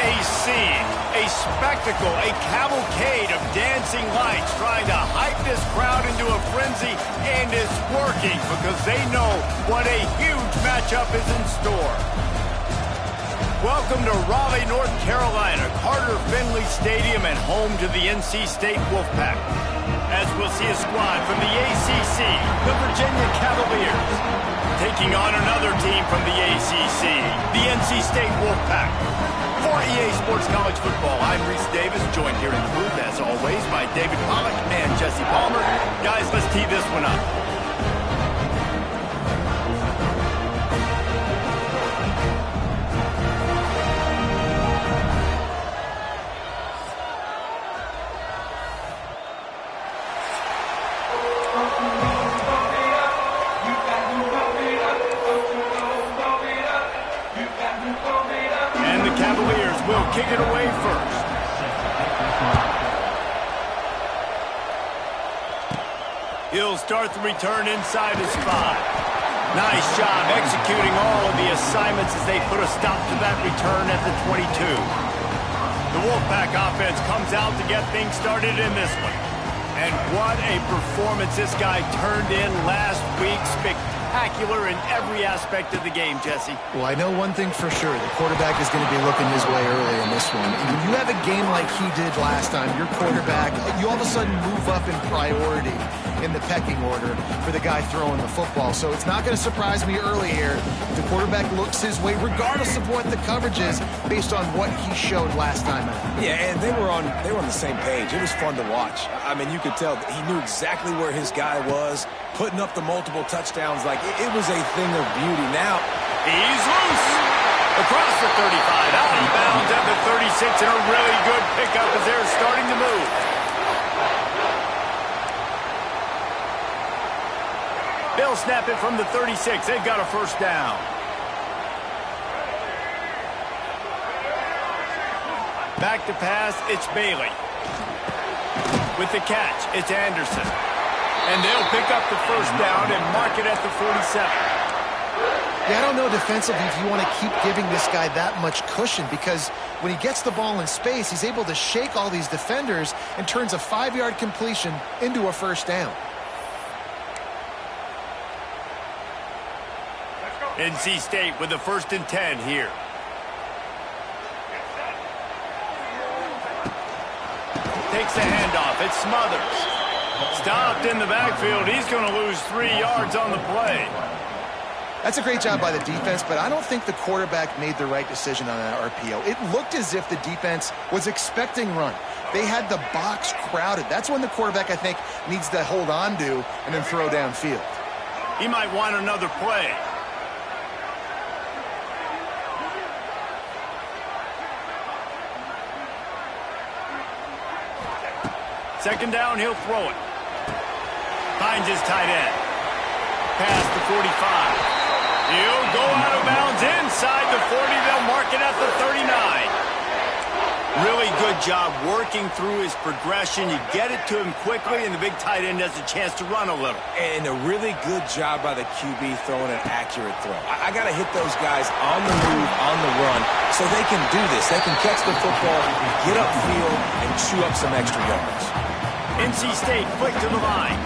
a scene, a spectacle, a cavalcade of dancing lights trying to hype this crowd into a frenzy, and it's working because they know what a huge matchup is in store. Welcome to Raleigh, North Carolina, Carter Finley Stadium, and home to the NC State Wolfpack. As we'll see a squad from the ACC, the Virginia Cavaliers, taking on another team from the ACC, the NC State Wolfpack. For EA Sports College Football, I'm Reese Davis, joined here in the booth, as always, by David Pollack and Jesse Palmer. Guys, let's tee this one up. Kick it away first. He'll start the return inside his 5. Nice job executing all of the assignments as they put a stop to that return at the 22. The Wolfpack offense comes out to get things started in this one. And what a performance this guy turned in last week. Spectacular in every aspect of the game, Jesse. Well, I know one thing for sure. The quarterback is going to be looking his way early in this one. And when you have a game like he did last time, your quarterback, you all of a sudden move up in priority in the pecking order for the guy throwing the football. So it's not going to surprise me early here. The quarterback looks his way, regardless of what the coverage is, based on what he showed last time out. Yeah, and they were on the same page. It was fun to watch. I mean, you could tell that he knew exactly where his guy was, putting up the multiple touchdowns. Like, it was a thing of beauty. Now, he's loose. Across the 35, out of bounds at the 36, and a really good pickup as they're starting to move. They'll snap it from the 36. They've got a first down. Back to pass, it's Bailey. With the catch, it's Anderson. And they'll pick up the first down and mark it at the 47. Yeah, I don't know defensively if you want to keep giving this guy that much cushion, because when he gets the ball in space, he's able to shake all these defenders and turns a 5-yard completion into a first down. NC State with a 1st and 10 here. Takes the handoff. It's Smothers. Stopped in the backfield. He's going to lose 3 yards on the play. That's a great job by the defense, but I don't think the quarterback made the right decision on that RPO. It looked as if the defense was expecting run. They had the box crowded. That's when the quarterback, I think, needs to hold on to and then throw downfield. He might want another play. Second down, he'll throw it. Finds his tight end. Past the 45. He'll go out of bounds inside the 40. They'll mark it at the 39. Really good job working through his progression. You get it to him quickly, and the big tight end has a chance to run a little. And a really good job by the QB throwing an accurate throw. I got to hit those guys on the move, on the run, so they can do this. They can catch the football, get upfield, and chew up some extra yards. NC State quick to the line.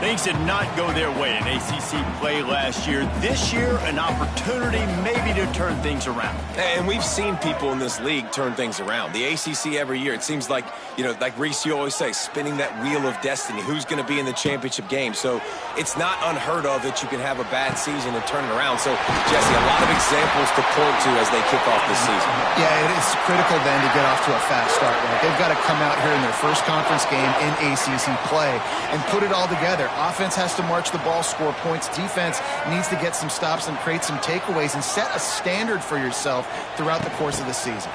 Things did not go their way in ACC play last year. This year, an opportunity maybe to turn things around. And we've seen people in this league turn things around. The ACC every year, it seems like, like Reese, you always say, spinning that wheel of destiny. Who's going to be in the championship game? So it's not unheard of that you can have a bad season and turn it around. So, Jesse, a lot of examples to point to as they kick off this season. Yeah, it is critical then to get off to a fast start. Right? They've got to come out here in their first conference game in ACC play and put it all together. Offense has to march the ball, score points. Defense needs to get some stops and create some takeaways and set a standard for yourself throughout the course of the season.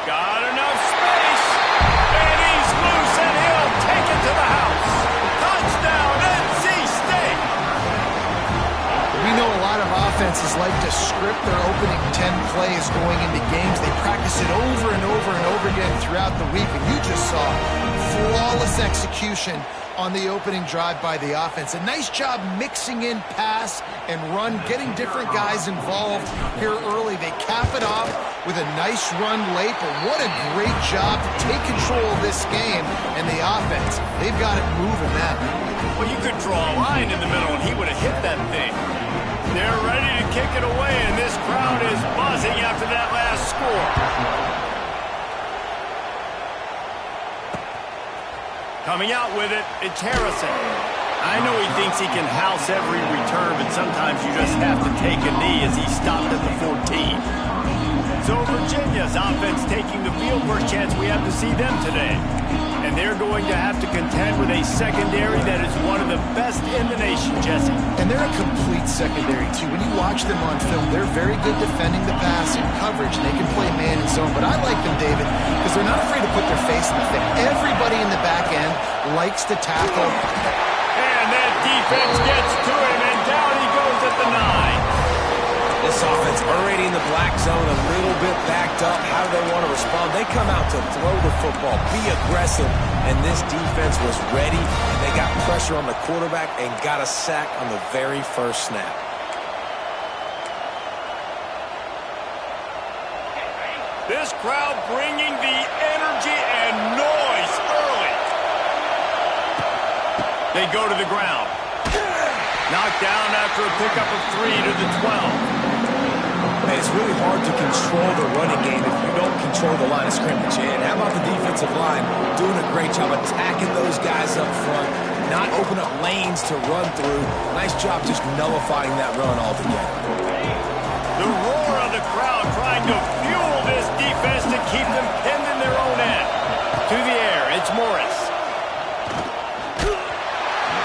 Got enough space, and he's loose, and he'll take it to the house. Touchdown, NC State! We know a lot of offenses like to script their opening 10 plays going into games. They practice it over and over and over again throughout the week, and you just saw flawless execution on the opening drive by the offense. A nice job mixing in pass and run, getting different guys involved here early. They cap it off with a nice run late, but what a great job to take control of this game. And the offense, they've got it moving now. Well, you could draw a line in the middle, and he would have hit that thing. They're ready to kick it away, and this crowd is buzzing after that last score. Coming out with it, it's Harrison. I know he thinks he can house every return, but sometimes you just have to take a knee as he stopped at the 14. So Virginia's offense taking the field. First chance we have to see them today. And they're going to have to contend with a secondary that is one of the best in the nation, Jesse. And they're a complete secondary, too. When you watch them on film, they're very good defending the pass and coverage, and they can play man and zone. But I like them, David, because they're not afraid to put their face in the thing. Everybody in the back end likes to tackle. And that defense gets to him, and down he goes at the 9. This offense already in the black zone, a little bit backed up. How do they want to respond? They come out to throw the football, be aggressive, and this defense was ready, and they got pressure on the quarterback and got a sack on the very first snap. This crowd bringing the energy and noise early. They go to the ground. Knocked down after a pickup of 3 to the 12. And it's really hard to control the running game if you don't control the line of scrimmage. And how about the defensive line doing a great job attacking those guys up front, not open up lanes to run through. Nice job just nullifying that run altogether. The roar of the crowd trying to fuel this defense to keep them pinned in their own end. To the air, it's Morris.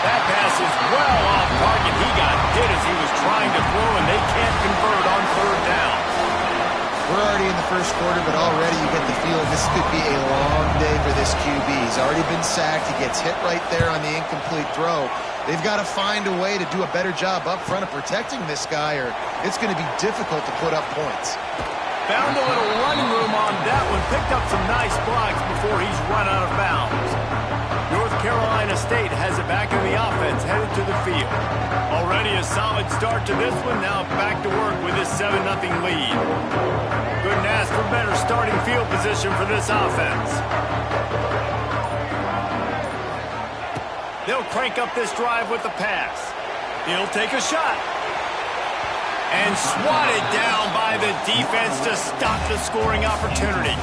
That pass is well off target. He got hit as he was trying to throw, and they can't convert on 3rd down. We're already in the first quarter, but already you get the feeling this could be a long day for this QB. He's already been sacked. He gets hit right there on the incomplete throw. They've got to find a way to do a better job up front of protecting this guy, or it's going to be difficult to put up points. Found a little running room on that one. Picked up some nice blocks before he's run out of bounds. North Carolina State has it back in the offense, headed to the field. Already a solid start to this one. Now back to work with this 7-0 lead. Couldn't ask for better starting field position for this offense. They'll crank up this drive with the pass. He'll take a shot. And swatted down by the defense to stop the scoring opportunity.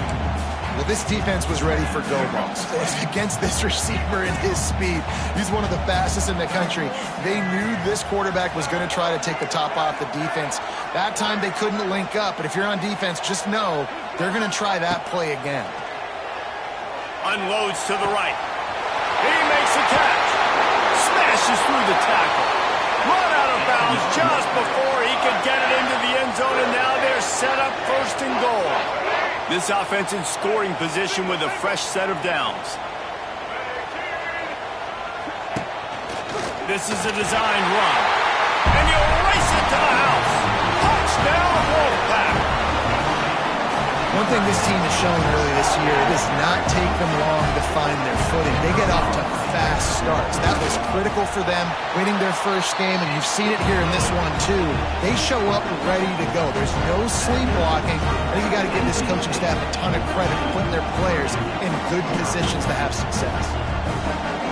Well, this defense was ready for go balls against this receiver and his speed. He's one of the fastest in the country. They knew this quarterback was going to try to take the top off the defense. That time they couldn't link up, but if you're on defense, just know they're going to try that play again. Unloads to the right. He makes a catch. Smashes through the tackle. Run out of bounds just before he could get it into the end zone, and now they're set up 1st and goal. This offense in scoring position with a fresh set of downs. This is a designed run. And he'll race it to the house. Touchdown, Wolfpack. One thing this team has shown early this year, it does not take them long to find their footing. They get off to fast starts. That was critical for them, winning their first game, and you've seen it here in this one too. They show up ready to go. There's no sleepwalking. I think you got to give this coaching staff a ton of credit for putting their players in good positions to have success.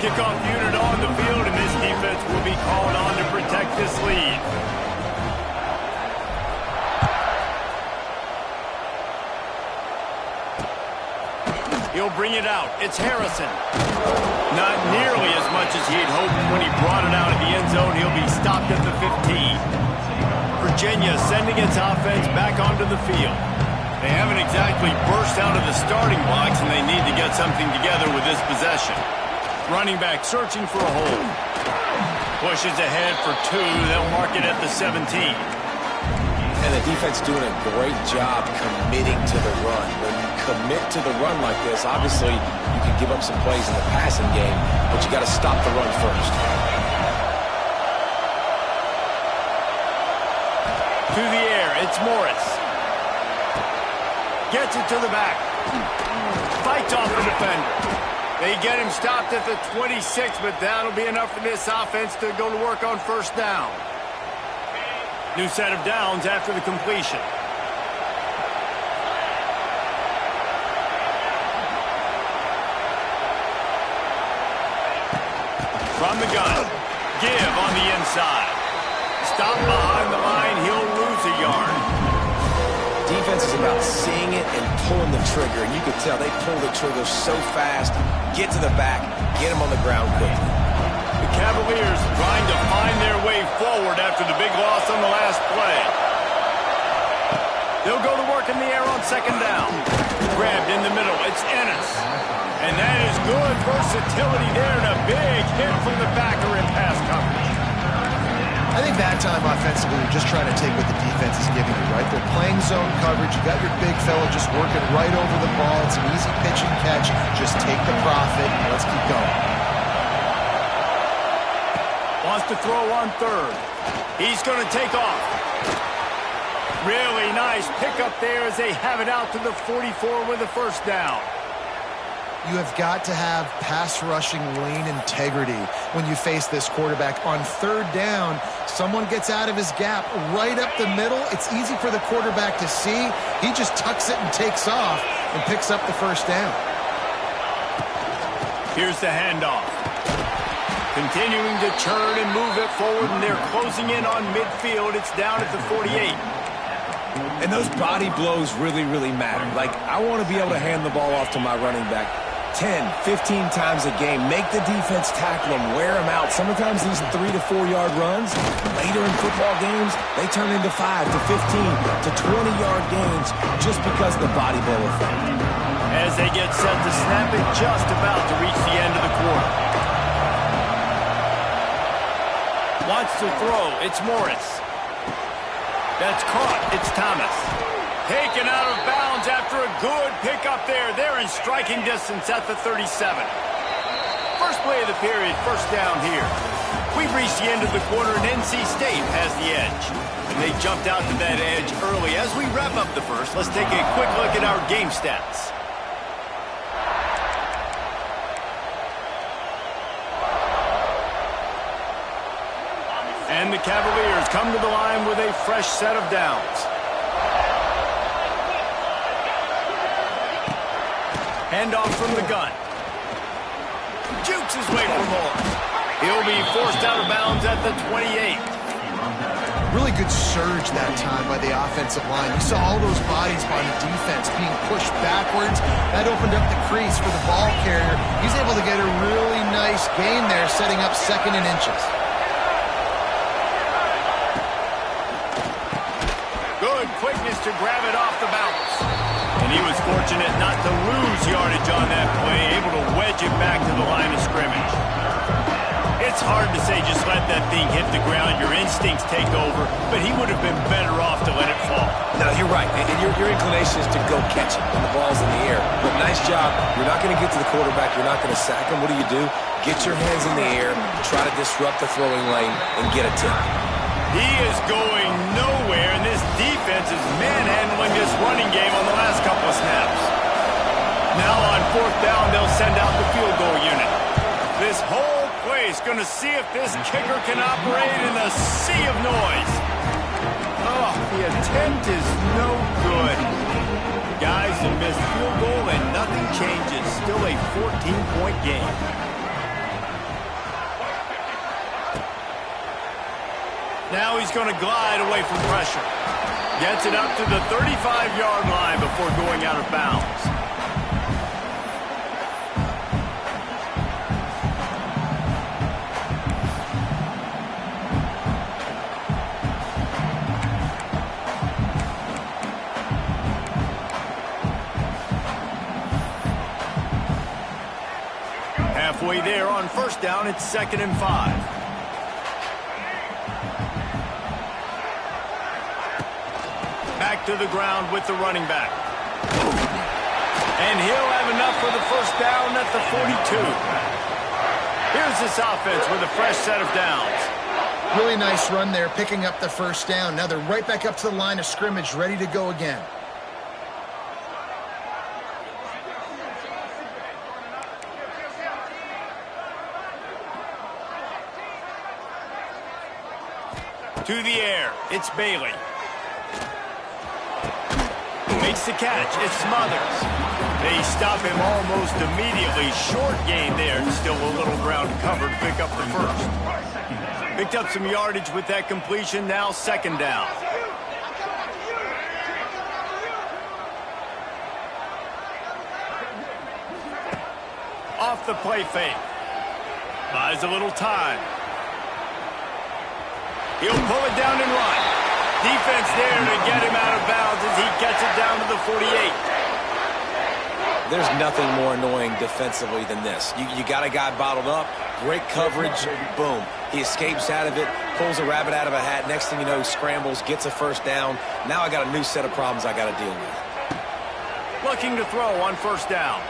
Kickoff unit on the field, and this defense will be called on to protect this lead. He'll bring it out. It's Harrison. Not nearly as much as he had hoped when he brought it out of the end zone. He'll be stopped at the 15. Virginia sending its offense back onto the field. They haven't exactly burst out of the starting blocks, and they need to get something together with this possession. Running back searching for a hole. Pushes ahead for 2. They'll mark it at the 17. And the defense doing a great job committing to the run. When you commit to the run like this, obviously you can give up some plays in the passing game, but you got to stop the run first. Through the air, it's Morris. Gets it to the back. Fights off the defender. They get him stopped at the 26, but that'll be enough for this offense to go to work on first down. New set of downs after the completion. From the gun. Give on the inside. Stop behind the line. He'll lose a yard. Defense is about seeing it and pulling the trigger, and you can tell they pull the trigger so fast, get to the back, get him on the ground quickly. The Cavaliers trying to find their way forward after the big loss on the last play. They'll go to work in the air on second down. Grabbed in the middle, it's Ennis. And that is good versatility there and a big hit from the backer in pass coverage. I think that time offensively, you're just trying to take what the defense is giving you, right? They're playing zone coverage. You got your big fella just working right over the ball. It's an easy pitch and catch. Just take the profit and let's keep going. Wants to throw on third. He's going to take off. Really nice pickup there as they have it out to the 44 with a first down. You have got to have pass rushing lane integrity when you face this quarterback. On third down, someone gets out of his gap right up the middle. It's easy for the quarterback to see. He just tucks it and takes off and picks up the first down. Here's the handoff. Continuing to churn and move it forward, and they're closing in on midfield. It's down at the 48. And those body blows really, really matter. Like, I want to be able to hand the ball off to my running back 10, 15 times a game. Make the defense tackle them, wear them out. Sometimes these 3 to 4 yard runs, later in football games, they turn into 5 to 15 to 20 yard gains just because of the body blow effect. As they get set to snap it, just about to reach the end of the quarter. Wants to throw, it's Morris. That's caught, it's Thomas. Taken out of bounds after a good pickup there. They're in striking distance at the 37. First play of the period, first down here. We've reached the end of the quarter, and NC State has the edge. And they jumped out to that edge early. As we wrap up the first, let's take a quick look at our game stats. And the Cavaliers come to the line with a fresh set of downs. Handoff from the gun. Jukes his way for more. He'll be forced out of bounds at the 28. Really good surge that time by the offensive line. You saw all those bodies by the defense being pushed backwards. That opened up the crease for the ball carrier. He's able to get a really nice gain there, setting up second and inches. Good quickness to grab it off the bounce. And he was fortunate not to lose yardage on that play, able to wedge it back to the line of scrimmage. It's hard to say just let that thing hit the ground. Your instincts take over, but he would have been better off to let it fall. No, you're right. And your inclination is to go catch it when the ball's in the air. But nice job. You're not going to get to the quarterback. You're not going to sack him. What do? Get your hands in the air, try to disrupt the throwing lane, and get a tip. He is going nowhere, and this defense is manhandling this running game on the last couple of snaps. Now on fourth down, they'll send out the field goal unit. This whole play is going to see if this kicker can operate in a sea of noise. Oh, the attempt is no good. Guys, a missed field goal, and nothing changes. Still a 14-point game. Now he's going to glide away from pressure. Gets it up to the 35-yard line before going out of bounds. Halfway there on first down, it's 2nd and 5. Back to the ground with the running back. And he'll have enough for the first down at the 42. Here's this offense with a fresh set of downs. Really nice run there, picking up the first down. Now they're right back up to the line of scrimmage, ready to go again. To the air, it's Bailey. Makes the catch, it's Smothers. They stop him almost immediately. Short gain there, still a little ground covered, pick up the first. Picked up some yardage with that completion, now second down. Off the play fake. Buys a little time. He'll pull it down and run. Defense there to get him out of bounds as he gets it down to the 48. There's nothing more annoying defensively than this. You got a guy bottled up, great coverage, boom. He escapes out of it, pulls a rabbit out of a hat. Next thing you know, he scrambles, gets a first down. Now I got a new set of problems I got to deal with. Looking to throw on first down.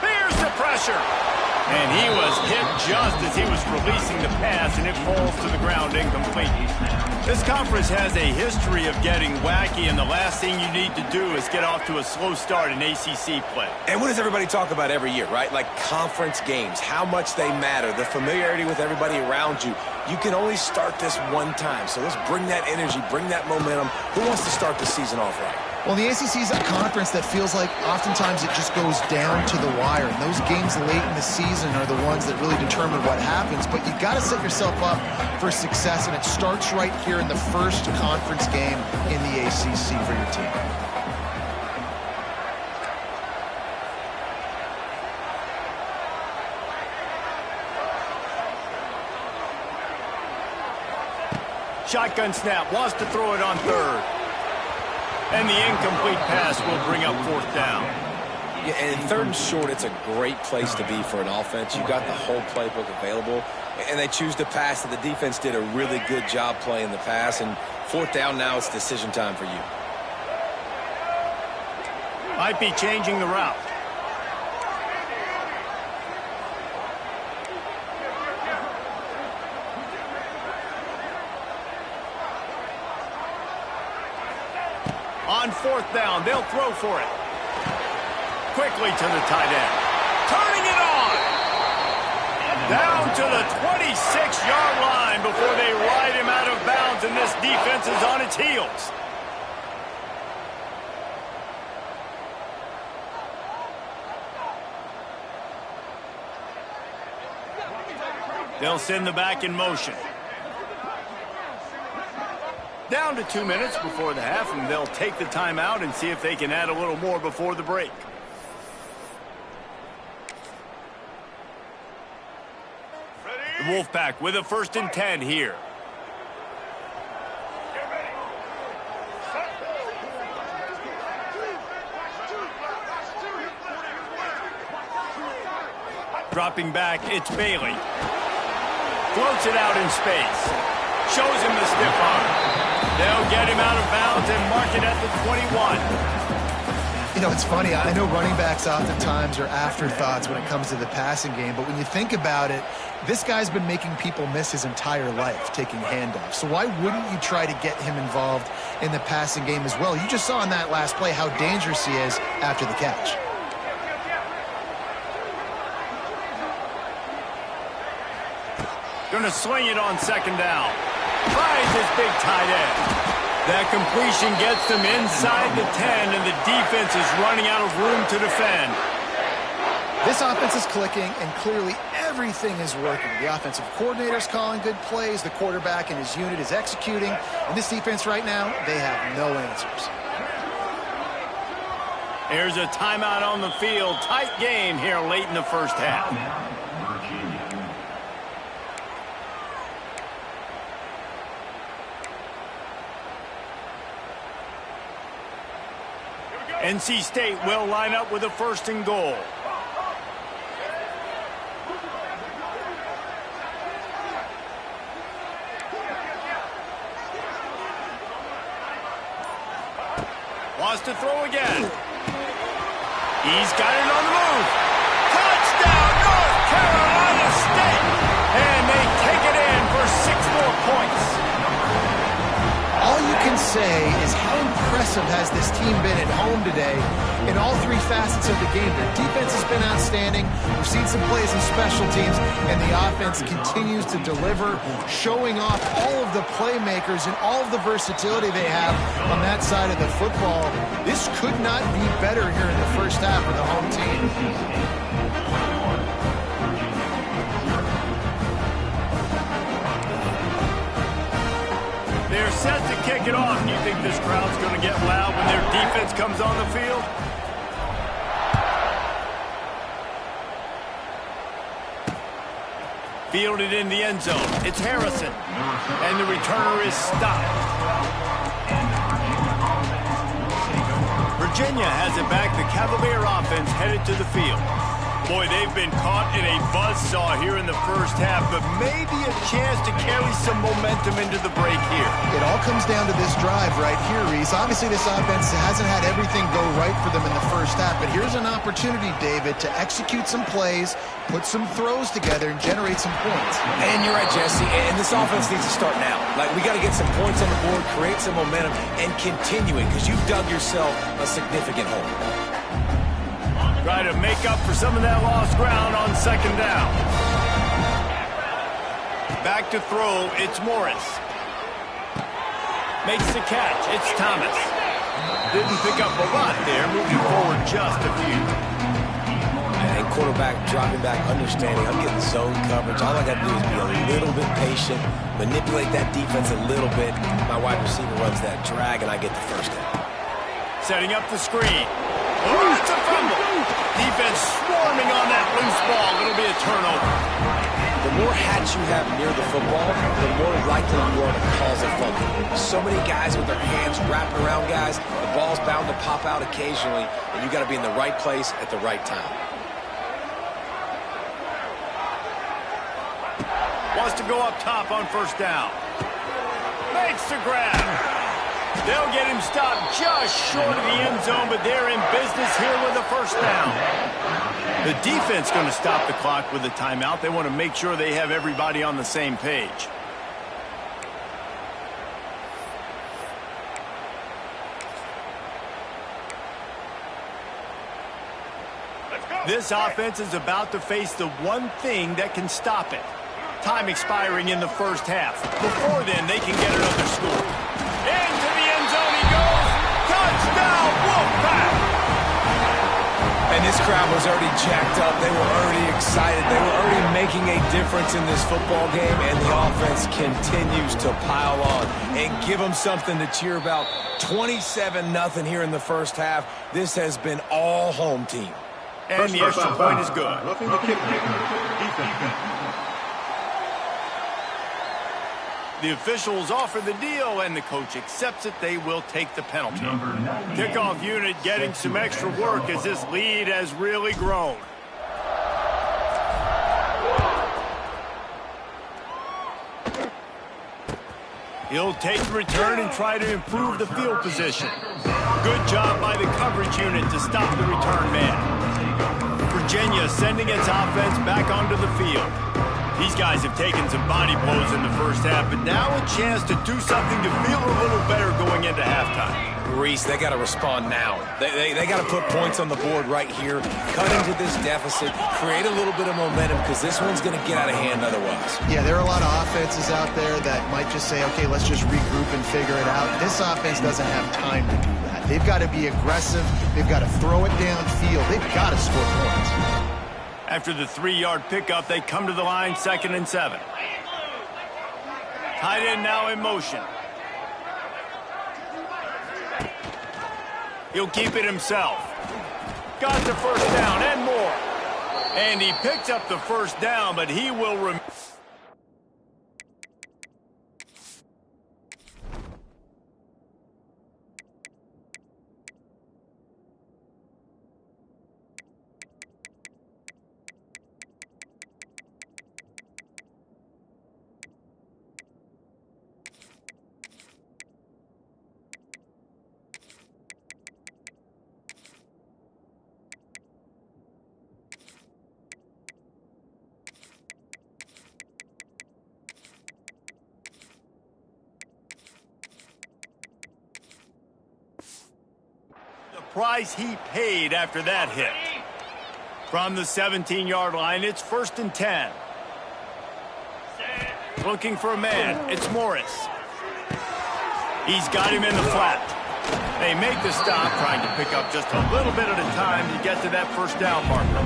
Here's the pressure. And he was hit just as he was releasing the pass, and it falls to the ground incomplete. This conference has a history of getting wacky, and the last thing you need to do is get off to a slow start in ACC play. And what does everybody talk about every year, right? Like conference games, how much they matter, the familiarity with everybody around you. You can only start this one time, so let's bring that energy, bring that momentum. Who wants to start the season off right? Well, the ACC is a conference that feels like oftentimes it just goes down to the wire. And those games late in the season are the ones that really determine what happens. But you got to set yourself up for success, and it starts right here in the first conference game in the ACC for your team. Shotgun snap, wants to throw it on third. And the incomplete pass will bring up fourth down. Yeah, and third and short, it's a great place to be for an offense. You got the whole playbook available, and they choose to pass. And the defense did a really good job playing the pass. And fourth down now, it's decision time for you. Might be changing the route. On fourth down, they'll throw for it. Quickly to the tight end. Turning it on. Down to the 26-yard line before they ride him out of bounds, and this defense is on its heels. They'll send the back in motion. Down to 2 minutes before the half, and they'll take the timeout and see if they can add a little more before the break. The Wolfpack with a 1st and 10 here. Dropping back, it's Bailey. Floats it out in space. Shows him the stiff arm. They'll get him out of bounds and mark it at the 21. You know, it's funny. I know running backs oftentimes are afterthoughts when it comes to the passing game, but when you think about it, this guy's been making people miss his entire life taking handoffs. So why wouldn't you try to get him involved in the passing game as well? You just saw in that last play how dangerous he is after the catch. Going to swing it on second down. Finds his big tight end. That completion gets them inside the 10, and the defense is running out of room to defend. This offense is clicking, and clearly everything is working. The offensive coordinator's calling good plays. The quarterback and his unit is executing. And this defense right now, they have no answers. There's a timeout on the field. Tight game here late in the first half. NC State will line up with a 1st and goal. Wants to throw again. He's got it on the move. Touchdown, North Carolina State! And they take it in for 6 say is how impressive has this team been at home today in all three facets of the game. Their defense has been outstanding. We've seen some plays in special teams, and the offense continues to deliver, showing off all of the playmakers and all of the versatility they have on that side of the football. This could not be better here in the first half for the home team. They're set to kick it off. Do you think this crowd's going to get loud when their defense comes on the field? Fielded in the end zone. It's Harrison. And the returner is stopped. Virginia has it back. The Cavalier offense headed to the field. Boy, they've been caught in a buzzsaw here in the first half, but maybe a chance to carry some momentum into the break here. It all comes down to this drive right here, Reese. Obviously, this offense hasn't had everything go right for them in the first half, but here's an opportunity, David, to execute some plays, put some throws together, and generate some points. And you're right, Jesse, and this offense needs to start now. Like, we got to get some points on the board, create some momentum, and continue it, because you've dug yourself a significant hole. Try to make up for some of that lost ground on second down. Back to throw, it's Morris. Makes the catch, it's Thomas. Didn't pick up a lot there, moving forward just a few. And quarterback dropping back, understanding, I'm getting zone coverage. All I got to do is be a little bit patient, manipulate that defense a little bit. My wide receiver runs that drag, and I get the first down. Setting up the screen. Oh, it's a fumble. Defense swarming on that loose ball. It'll be a turnover. The more hats you have near the football, the more likely you are to cause a fumble. So many guys with their hands wrapping around guys, the ball's bound to pop out occasionally, and you got to be in the right place at the right time. Wants to go up top on first down. Makes the grab. They'll get him stopped just short of the end zone, but they're in business here with a first down. The defense going to stop the clock with a timeout. They want to make sure they have everybody on the same page. This offense is about to face the one thing that can stop it. Time expiring in the first half. Before then, they can get another score. Into the end zone he goes. Touchdown, Wolfpack! And this crowd was already jacked up. They were already excited. They were already making a difference in this football game, and the offense continues to pile on and give them something to cheer about. 27-0 here in the first half. This has been all home team. And the extra point is good. Roughing the kick. Defense. The officials offer the deal, and the coach accepts it. They will take the penalty. Kickoff unit getting some extra work as this lead has really grown. He'll take the return and try to improve the field position. Good job by the coverage unit to stop the return man. Virginia sending its offense back onto the field. These guys have taken some body blows in the first half, but now a chance to do something to feel a little better going into halftime. Reese, they got to respond now. They got to put points on the board right here, cut into this deficit, create a little bit of momentum, because this one's going to get out of hand otherwise. Yeah, there are a lot of offenses out there that might just say, okay, let's just regroup and figure it out. This offense doesn't have time to do that. They've got to be aggressive. They've got to throw it downfield. They've got to score points. After the 3-yard pickup, they come to the line, 2nd and 7. Tight end now in motion. He'll keep it himself. Got the first down and more. And he picks up the first down, but he will price he paid after that hit. From the 17-yard line, it's 1st and 10. Looking for a man. It's Morris. He's got him in the flat. They make the stop, trying to pick up just a little bit at a time to get to that first down marker.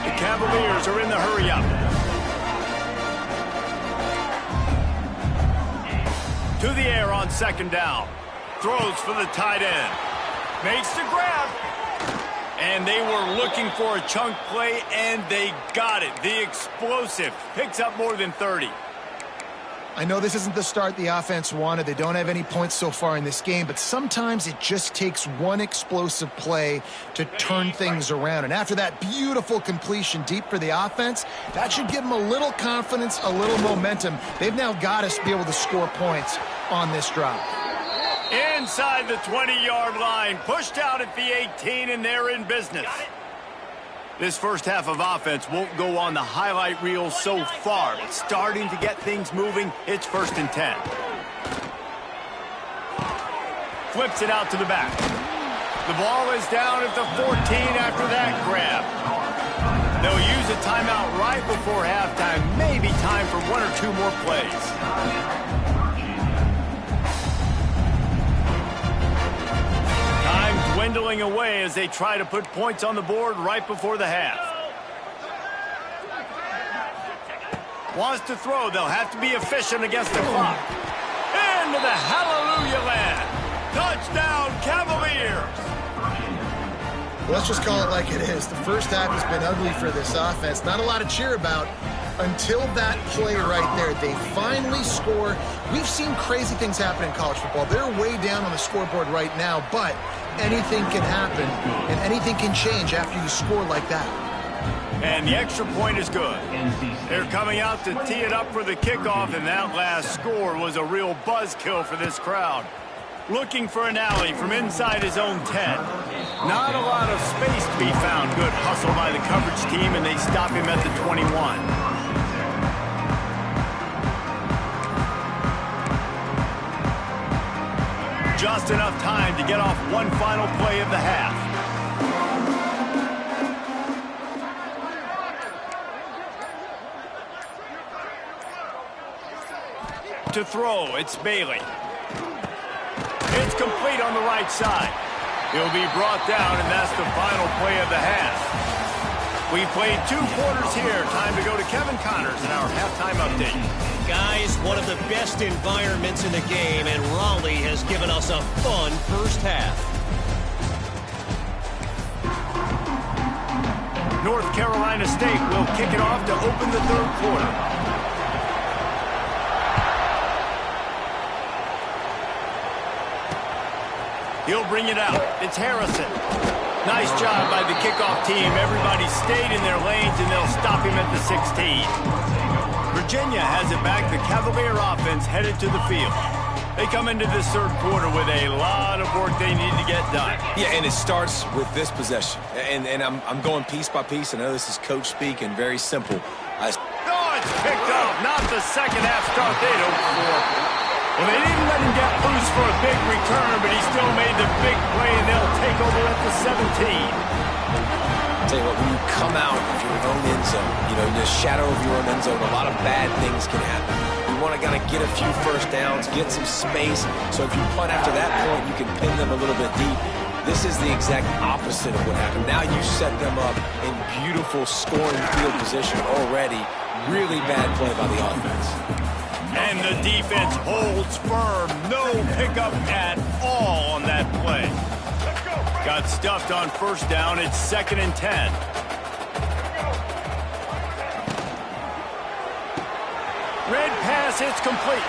The Cavaliers are in the hurry-up. To the air on 2nd down. Throws for the tight end. Makes the grab. And they were looking for a chunk play, and they got it. The explosive picks up more than 30. I know this isn't the start the offense wanted. They don't have any points so far in this game, but sometimes it just takes one explosive play to turn things around. And after that beautiful completion deep for the offense, that should give them a little confidence, a little momentum. They've now got to be able to score points on this drive. Inside the 20-yard line, pushed out at the 18, and they're in business. This first half of offense won't go on the highlight reel so far. It's starting to get things moving. It's 1st and 10. Flips it out to the back. The ball is down at the 14 after that grab. They'll use a timeout right before halftime. Maybe time for 1 or 2 more plays. Time dwindling away as they try to put points on the board right before the half. Wants to throw. They'll have to be efficient against the clock. Into the hallelujah land. Touchdown, Cavaliers. Let's just call it like it is. The first half has been ugly for this offense. Not a lot to cheer about until that play right there. They finally score. We've seen crazy things happen in college football. They're way down on the scoreboard right now, but anything can happen, and anything can change after you score like that. And the extra point is good. They're coming out to tee it up for the kickoff, and that last score was a real buzzkill for this crowd. Looking for an alley from inside his own 10. Not a lot of space to be found. Good hustle by the coverage team, and they stop him at the 21. Just enough time to get off one final play of the half. To throw, it's Bailey. It's complete on the right side. He'll be brought down, and that's the final play of the half. We played 2 quarters here. Time to go to Kevin Connors in our halftime update. Guys, one of the best environments in the game, and Raleigh has given us a fun first half. North Carolina State will kick it off to open the 3rd quarter. He'll bring it out. It's Harrison. Nice job by the kickoff team. Everybody stayed in their lanes, and they'll stop him at the 16. Virginia has it back. The Cavalier offense headed to the field. They come into this 3rd quarter with a lot of work they need to get done. Yeah, and it starts with this possession. And I'm going piece by piece. I know this is coach speak and very simple. It's picked up. Not the second half start they'd hoped for. Well, they didn't let him get loose for a big return, but he still made the big play, and they'll take over at the 17. I'll tell you what, when you come out of your own end zone, in the shadow of your own end zone, a lot of bad things can happen. You want to kind of get a few first downs, get some space, so if you punt after that point, you can pin them a little bit deep. This is the exact opposite of what happened. Now you set them up in beautiful scoring field position already. Really bad play by the offense. And the defense holds firm. No pickup at all on that play. Got stuffed on 1st down. It's 2nd and 10. Red pass, it's complete.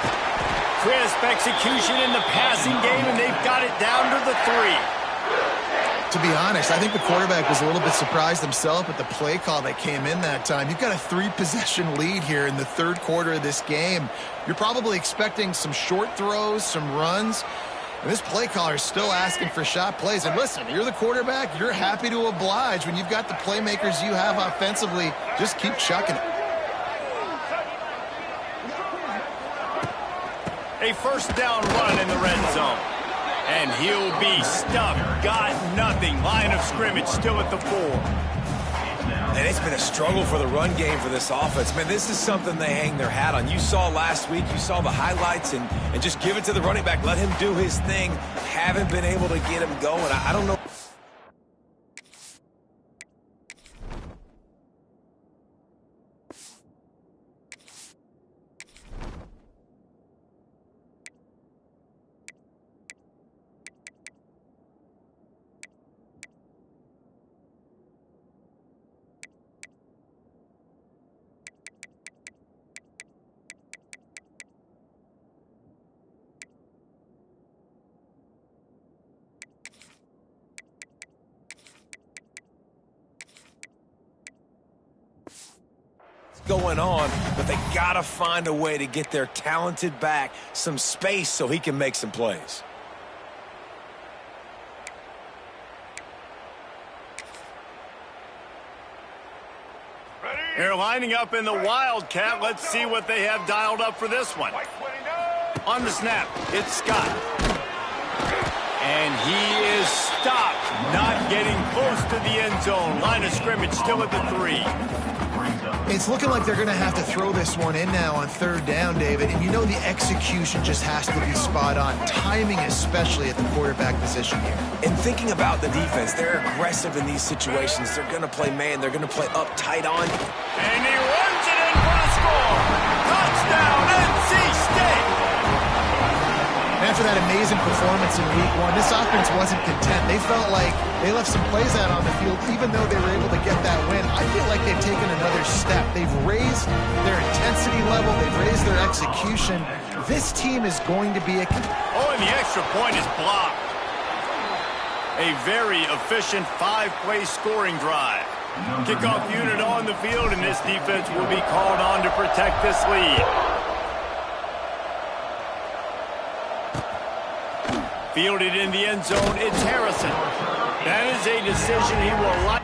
Crisp execution in the passing game, and they've got it down to the 3. To be honest, I think the quarterback was a little bit surprised himself at the play call that came in that time. You've got a 3-possession lead here in the 3rd quarter of this game. You're probably expecting some short throws, some runs. And this play caller is still asking for shot plays. And listen, you're the quarterback. You're happy to oblige. When you've got the playmakers you have offensively, just keep chucking it. A 1st down run in the red zone. And he'll be stuffed. Got nothing. Line of scrimmage still at the 4. And it's been a struggle for the run game for this offense. Man, this is something they hang their hat on. You saw last week, you saw the highlights, and just give it to the running back. Let him do his thing. Haven't been able to get him going. I don't know. Going on, but they gotta find a way to get their talented back some space so he can make some plays. They're lining up in the Wildcat. Let's see what they have dialed up for this one. On the snap, it's Scott. And he is stopped, not getting close to the end zone. Line of scrimmage still at the 3. It's looking like they're going to have to throw this one in now on 3rd down, David. And you know the execution just has to be spot on. Timing, especially at the quarterback position here. And thinking about the defense, they're aggressive in these situations. They're going to play man. They're going to play up tight on. And he runs it in for the score. Touchdown, NC State. After that amazing performance in Week 1, this offense wasn't content. They felt like they left some plays out on the field, even though they were able to get that win. I feel like they've taken another step. They've raised their intensity level. They've raised their execution. This team is going to be a... Oh, and the extra point is blocked. A very efficient 5-play scoring drive. Kickoff unit on the field, and this defense will be called on to protect this lead. Fielded in the end zone, it's Harrison. That is a decision he will like.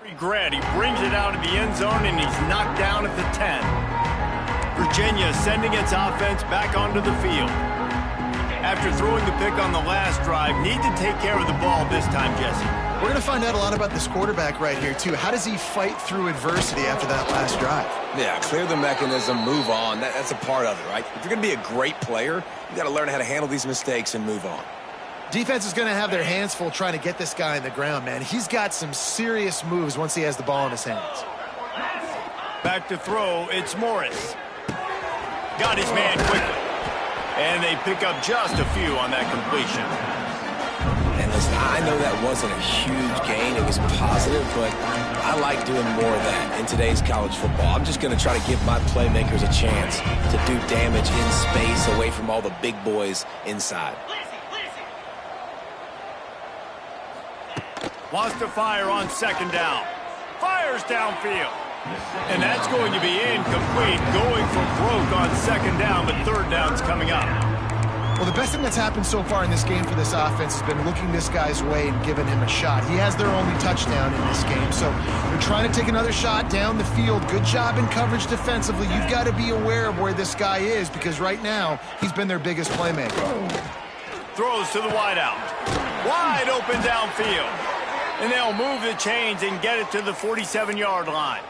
Regret. He brings it out of the end zone, and he's knocked down at the 10. Virginia sending its offense back onto the field. After throwing the pick on the last drive, need to take care of the ball this time, Jesse. We're going to find out a lot about this quarterback right here, too. How does he fight through adversity after that last drive? Yeah, clear the mechanism, move on. That's a part of it, right? If you're going to be a great player, you got to learn how to handle these mistakes and move on. Defense is going to have their hands full trying to get this guy on the ground, man. He's got some serious moves once he has the ball in his hands. Back to throw, it's Morris. Got his man quickly. And they pick up just a few on that completion. And listen, I know that wasn't a huge gain. It was positive, but I like doing more of that in today's college football. I'm just going to try to give my playmakers a chance to do damage in space away from all the big boys inside. Wants to fire on 2nd down. Fires downfield. And that's going to be incomplete. Going for broke on 2nd down, but 3rd down's coming up. Well, the best thing that's happened so far in this game for this offense has been looking this guy's way and giving him a shot. He has their only touchdown in this game, so they're trying to take another shot down the field. Good job in coverage defensively. You've got to be aware of where this guy is because right now he's been their biggest playmaker. Throws to the wideout. Wide open downfield. And they'll move the chains and get it to the 47-yard line.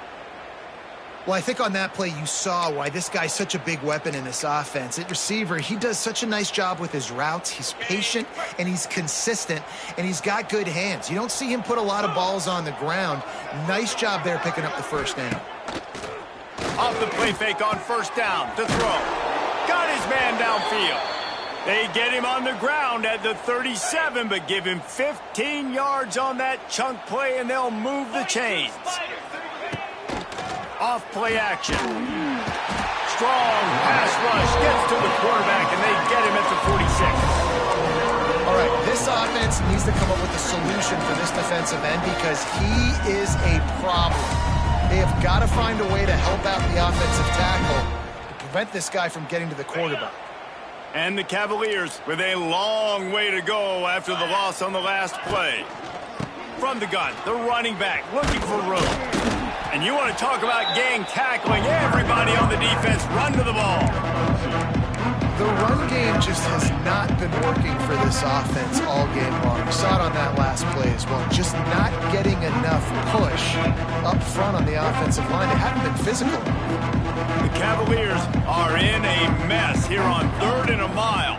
Well, I think on that play you saw why this guy's such a big weapon in this offense. At receiver, he does such a nice job with his routes. He's patient, and he's consistent, and he's got good hands. You don't see him put a lot of balls on the ground. Nice job there picking up the 1st down. Off the play fake on 1st down to throw. Got his man downfield. They get him on the ground at the 37, but give him 15 yards on that chunk play, and they'll move the chains. Off play action. strong pass rush gets to the quarterback, and they get him at the 46. All right, this offense needs to come up with a solution for this defensive end because he is a problem. They have got to find a way to help out the offensive tackle to prevent this guy from getting to the quarterback. And the Cavaliers with a long way to go after the loss on the last play. From the gun, the running back looking for room. And you want to talk about gang tackling. Everybody on the defense run to the ball. The run game just has not been working for this offense all game long. We saw it on that last play as well. Just not getting enough push up front on the offensive line. They haven't been physical. The Cavaliers are in a mess here on 3rd and a mile.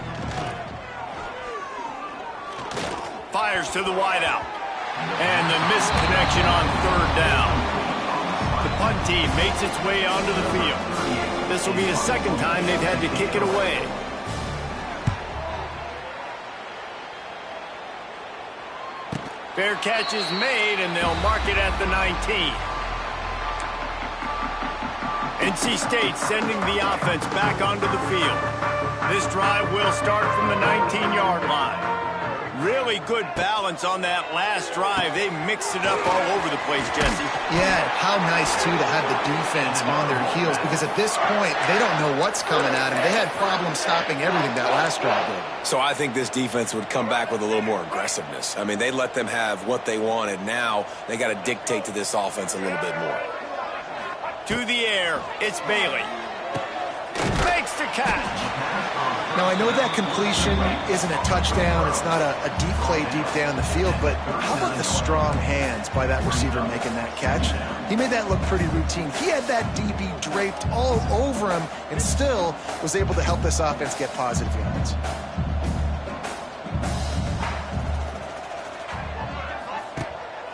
Fires to the wideout. And the missed connection on 3rd down. The punt team makes its way onto the field. This will be the second time they've had to kick it away. Fair catch is made, and they'll mark it at the 19. NC State sending the offense back onto the field. This drive will start from the 19-yard line. Really good balance on that last drive. They mixed it up all over the place, Jesse. Yeah, how nice, too, to have the defense on their heels because at this point, they don't know what's coming at them. They had problems stopping everything that last drive did. So I think this defense would come back with a little more aggressiveness. I mean, they let them have what they wanted. Now they got to dictate to this offense a little bit more. To the air, it's Bailey. Makes the catch. Now, I know that completion isn't a touchdown. It's not a deep play deep down the field, but how about the strong hands by that receiver making that catch? He made that look pretty routine. He had that DB draped all over him and still was able to help this offense get positive yards.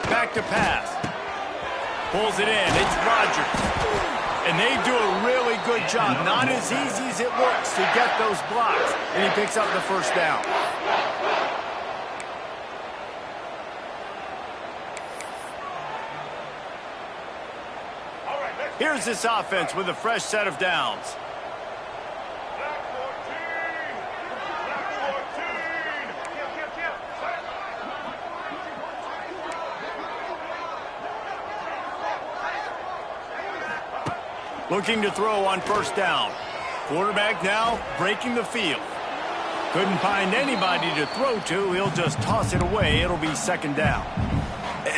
Back to pass. Pulls it in. It's Rodgers. And they do a really good job. Not as easy as it looks to get those blocks. And he picks up the first down. Here's this offense with a fresh set of downs. Looking to throw on first down. Quarterback now breaking the field. Couldn't find anybody to throw to. He'll just toss it away. It'll be second down.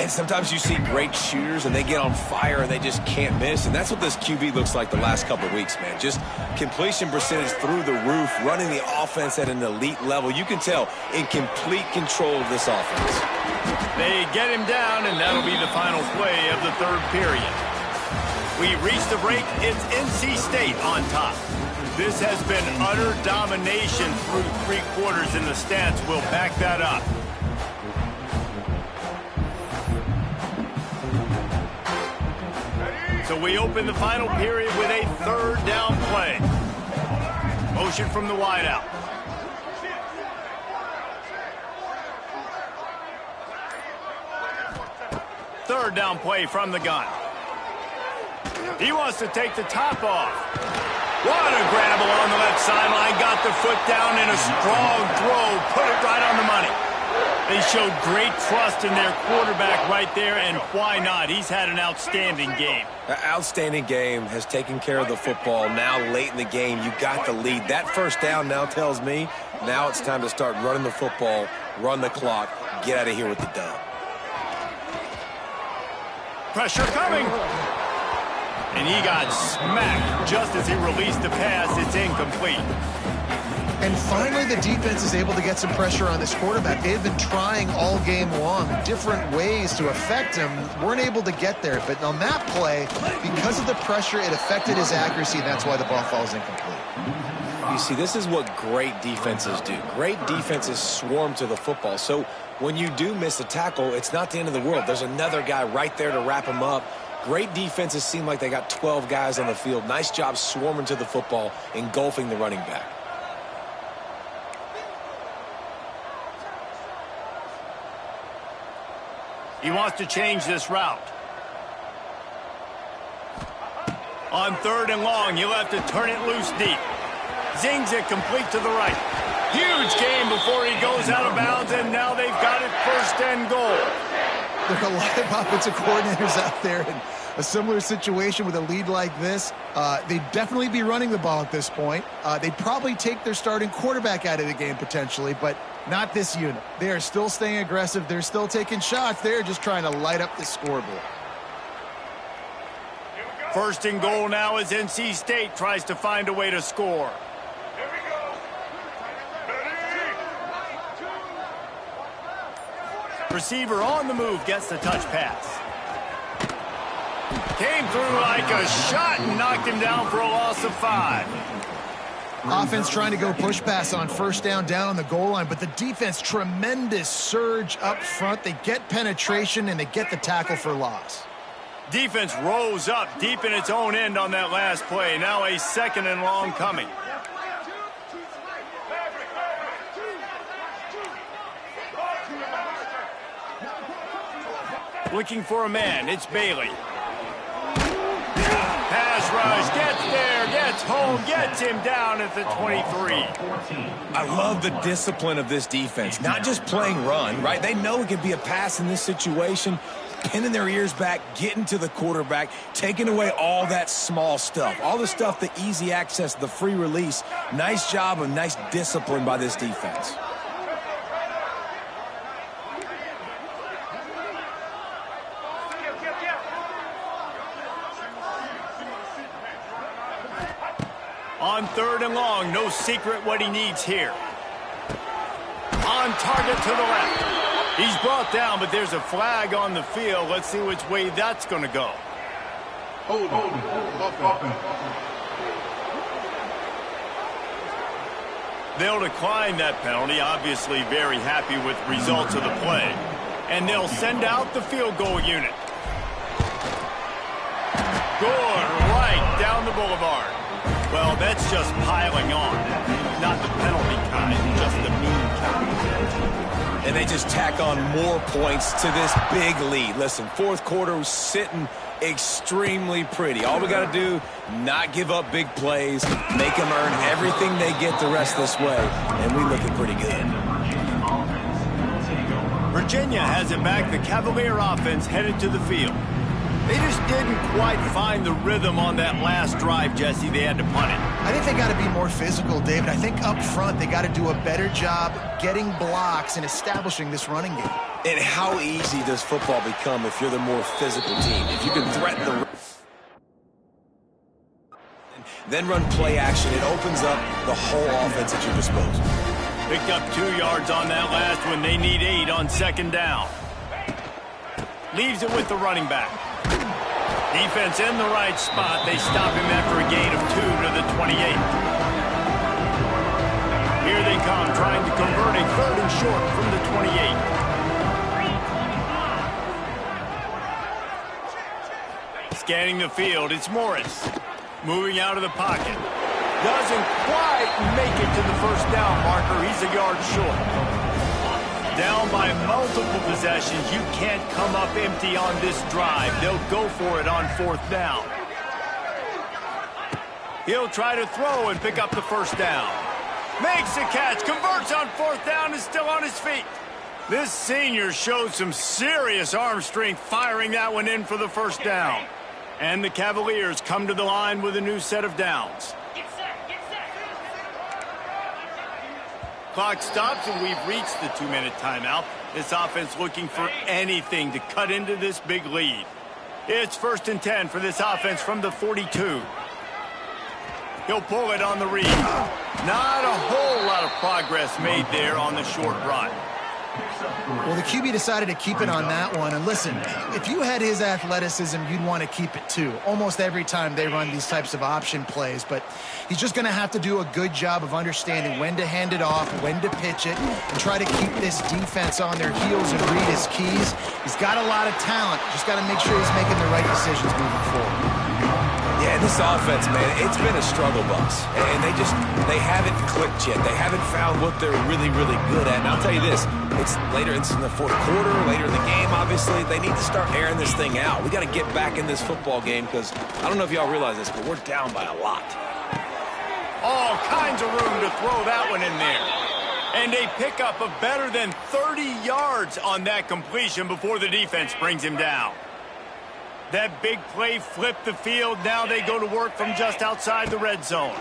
And sometimes you see great shooters and they get on fire and they just can't miss. And that's what this QB looks like the last couple of weeks, man. Just completion percentage through the roof, running the offense at an elite level. You can tell in complete control of this offense. They get him down, and that'll be the final play of the third period. We reach the break. It's NC State on top. This has been utter domination through 3 quarters, and the stats will back that up. So we open the final period with a third down play. Motion from the wideout. Third down play from the gun. He wants to take the top off. What a grab along the left sideline. Got the foot down in a strong throw. Put it right on the money. They showed great trust in their quarterback right there, and why not? He's had an outstanding game. An outstanding game, has taken care of the football. Now late in the game, you got the lead. That first down now tells me now it's time to start running the football, run the clock, get out of here with the dub. Pressure coming. And he got smacked just as he released the pass. It's incomplete. And finally, the defense is able to get some pressure on this quarterback. They've been trying all game long, different ways to affect him. Weren't able to get there. But on that play, because of the pressure, it affected his accuracy, and that's why the ball falls incomplete. You see, this is what great defenses do. Great defenses swarm to the football. So when you do miss a tackle, it's not the end of the world. There's another guy right there to wrap him up. Great defenses seem like they got 12 guys on the field. Nice job swarming to the football, engulfing the running back. He wants to change this route. On 3rd and long, he'll have to turn it loose deep. Zings it complete to the right. Huge gain before he goes out of bounds, and now they've got it 1st and goal. There are a lot of offensive coordinators out there in a similar situation with a lead like this. They'd definitely be running the ball at this point. They'd probably take their starting quarterback out of the game potentially, but not this unit. They are still staying aggressive. They're still taking shots. They're just trying to light up the scoreboard. 1st and goal now as NC State tries to find a way to score. Receiver on the move gets the touch pass. Came through like a shot and knocked him down for a loss of 5. Offense trying to go push pass on 1st down on the goal line, but the defense, tremendous surge up front. They get penetration and they get the tackle for loss. Defense rose up deep in its own end on that last play. Now a 2nd and long coming. Looking for a man, it's Bailey. Pass rush, gets there, gets home, gets him down at the 23. I love the discipline of this defense. Not just playing run, right? They know it can be a pass in this situation. Pinning their ears back, getting to the quarterback, taking away all that small stuff. All the stuff, the easy access, the free release. Nice job and nice discipline by this defense. On 3rd and long, no secret what he needs here. On target to the left. He's brought down, but there's a flag on the field. Let's see which way that's going to go. They'll decline that penalty, obviously very happy with results of the play. And they'll send out the field goal unit. Good, right down the boulevard. Well, that's just piling on. Not the penalty kind, just the mean kind. And they just tack on more points to this big lead. Listen, 4th quarter was sitting extremely pretty. All we got to do, not give up big plays, make them earn everything they get the rest of this way, and we looking pretty good. Virginia has it back. The Cavalier offense headed to the field. They just didn't quite find the rhythm on that last drive, Jesse. They had to punt it. I think they got to be more physical, David. I think up front they got to do a better job getting blocks and establishing this running game. And how easy does football become if you're the more physical team? If you can threaten the then run play action, it opens up the whole offense at your disposal. Picked up 2 yards on that last one. They need 8 on 2nd down. Leaves it with the running back. Defense in the right spot. They stop him after a gain of 2 to the 28. Here they come, trying to convert a 3rd and short from the 28. Scanning the field, it's Morris. Moving out of the pocket. Doesn't quite make it to the 1st down marker. He's a yard short. Down by multiple possessions. You can't come up empty on this drive. They'll go for it on 4th down. He'll try to throw and pick up the 1st down. Makes the catch, converts on 4th down, is still on his feet. This senior showed some serious arm strength firing that one in for the 1st down. And the Cavaliers come to the line with a new set of downs. Clock stops and we've reached the 2-minute timeout. This offense looking for anything to cut into this big lead. It's 1st and 10 for this offense from the 42. He'll pull it on the read. Not a whole lot of progress made there on the short run. Well, the QB decided to keep it on that one. And listen, if you had his athleticism, you'd want to keep it too. Almost every time they run these types of option plays. But he's just going to have to do a good job of understanding when to hand it off, when to pitch it, and try to keep this defense on their heels and read his keys. He's got a lot of talent. Just got to make sure he's making the right decisions moving forward. Yeah, this offense, man, it's been a struggle bus. And they haven't clicked yet. They haven't found what they're really, really good at. And I'll tell you this, it's in the fourth quarter, later in the game, obviously. They need to start airing this thing out. We got to get back in this football game because I don't know if y'all realize this, but we're down by a lot. All kinds of room to throw that one in there. And a pickup of better than 30 yards on that completion before the defense brings him down. That big play flipped the field. Now they go to work from just outside the red zone.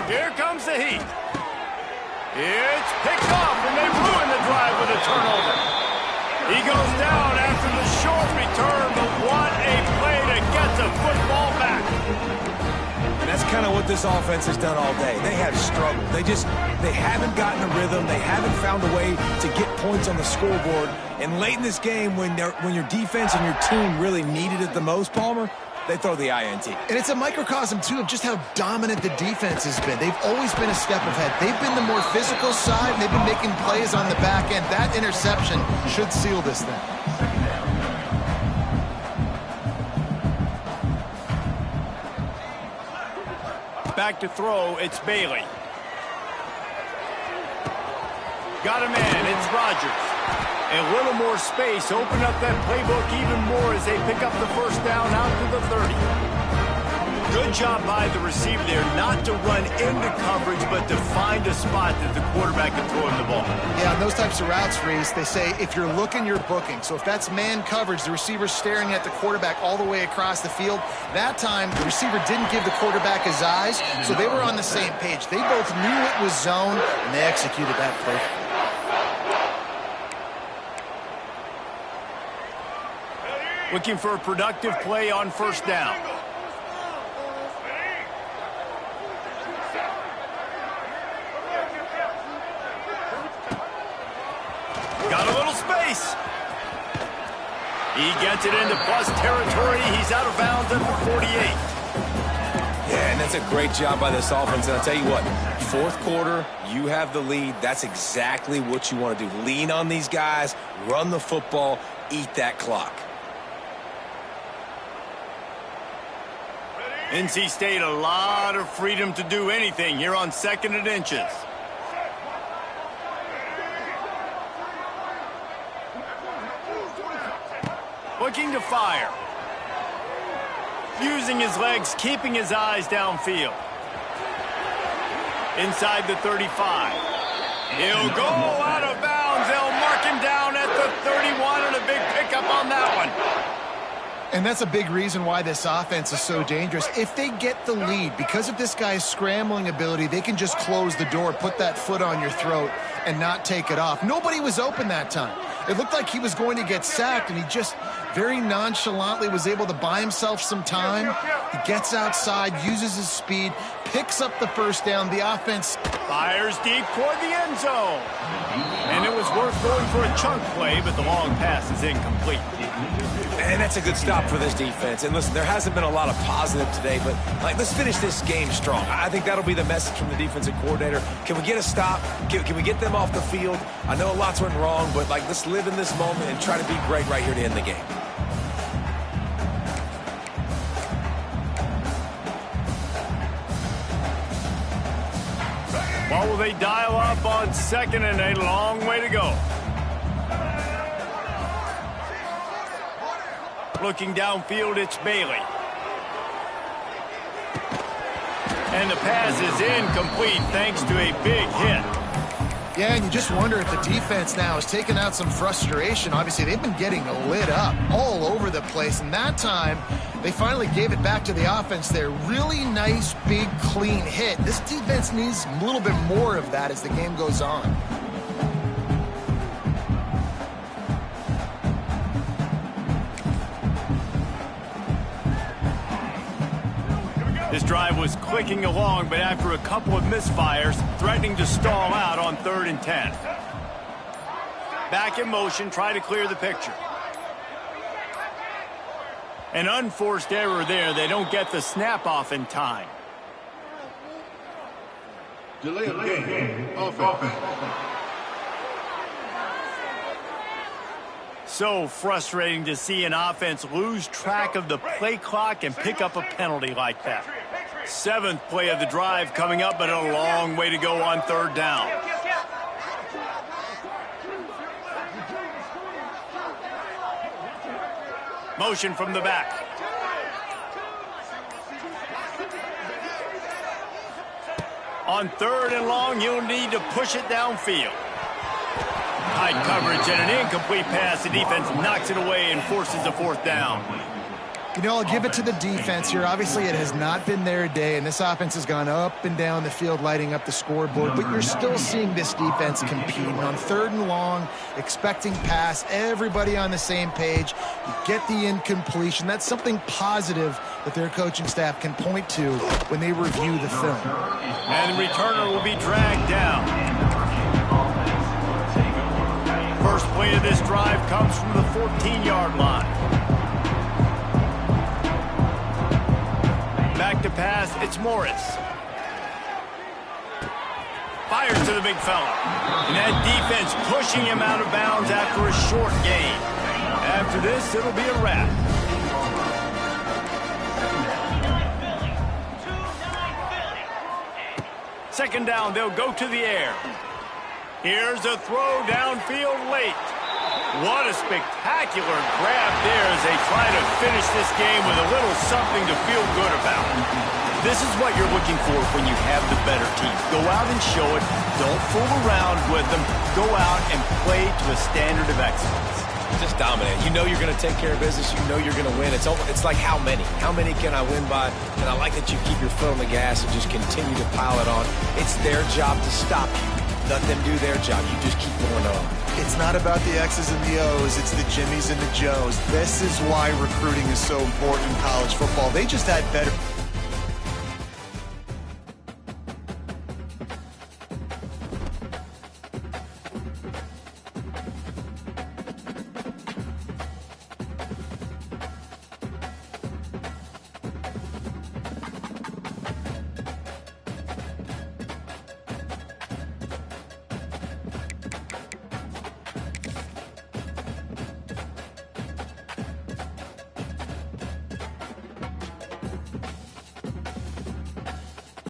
Here comes the heat. It's picked off, and they ruin the drive with a turnover. He goes down after the short return, but what a play to get the football back. And that's kind of what this offense has done all day. They have struggled. They haven't gotten a rhythm. They haven't found a way to get points on the scoreboard. And late in this game, when your defense and your team really needed it the most, Palmer, they throw the INT. And it's a microcosm, too, of just how dominant the defense has been. They've always been a step ahead. They've been the more physical side, and they've been making plays on the back end. That interception should seal this thing. Back to throw, it's Bailey. Got a man, it's Rodgers. A little more space, open up that playbook even more as they pick up the first down out to the 30. Good job by the receiver there not to run into coverage, but to find a spot that the quarterback can throw him the ball. Yeah, on those types of routes, Reese, they say if you're looking, you're booking. So if that's man coverage, the receiver's staring at the quarterback all the way across the field. That time, the receiver didn't give the quarterback his eyes, so they were on the same page. They both knew it was zone, and they executed that perfectly. Looking for a productive play on first down. Got a little space. He gets it into plus territory. He's out of bounds at the 48. Yeah, and that's a great job by this offense. And I'll tell you what, fourth quarter, you have the lead. That's exactly what you want to do. Lean on these guys, run the football, eat that clock. NC State, a lot of freedom to do anything here on 2nd and inches. Looking to fire. Using his legs, keeping his eyes downfield. Inside the 35. He'll go out of bounds. They'll mark him down at the 31, and a big pickup on that one. And that's a big reason why this offense is so dangerous. If they get the lead, because of this guy's scrambling ability, they can just close the door, put that foot on your throat, and not take it off. Nobody was open that time. It looked like he was going to get sacked, and he just very nonchalantly was able to buy himself some time. He gets outside, uses his speed, picks up the first down. The offense fires deep toward the end zone. And it was worth going for a chunk play, but the long pass is incomplete. And that's a good stop for this defense. And listen, there hasn't been a lot of positive today, but let's finish this game strong. I think that'll be the message from the defensive coordinator. Can we get a stop? Can we get them off the field? I know lots went wrong, but let's live in this moment and try to be great right here to end the game. What will they dial up on 2nd and a long way to go? Looking downfield, it's Bailey. And the pass is incomplete thanks to a big hit. Yeah, and you just wonder if the defense now is taking out some frustration. Obviously, they've been getting lit up all over the place, and that time, they finally gave it back to the offense there. Really nice, big, clean hit. This defense needs a little bit more of that as the game goes on. This drive was clicking along, but after a couple of misfires, threatening to stall out on 3rd and 10. Back in motion, try to clear the picture. An unforced error there. They don't get the snap off in time. Delay of game. Offense. So frustrating to see an offense lose track of the play clock and pick up a penalty like that. 7th play of the drive coming up, but a long way to go on 3rd down. Motion from the back. On 3rd and long, you'll need to push it downfield. Tight coverage and an incomplete pass. The defense knocks it away and forces a 4th down. You know, I'll give it to the defense here. Obviously, it has not been their day, and this offense has gone up and down the field, lighting up the scoreboard. But you're still seeing this defense compete. And on 3rd and long, expecting pass, everybody on the same page. You get the incompletion. That's something positive that their coaching staff can point to when they review the film. And the returner will be dragged down. First play of this drive comes from the 14-yard line. Back to pass, it's Morris. Fires to the big fella. And that defense pushing him out of bounds after a short gain. After this, it'll be a wrap. Second down, they'll go to the air. Here's a throw downfield late. What a spectacular grab there as they try to finish this game with a little something to feel good about. This is what you're looking for when you have the better team. Go out and show it. Don't fool around with them. Go out and play to a standard of excellence. Just dominate. You know you're going to take care of business. You know you're going to win. It's like how many? How many can I win by? And I like that you keep your foot on the gas and just continue to pile it on. It's their job to stop you. Let them do their job. You just keep going on. It's not about the X's and the O's. It's the Jimmies and the Joes. This is why recruiting is so important in college football. They just had better...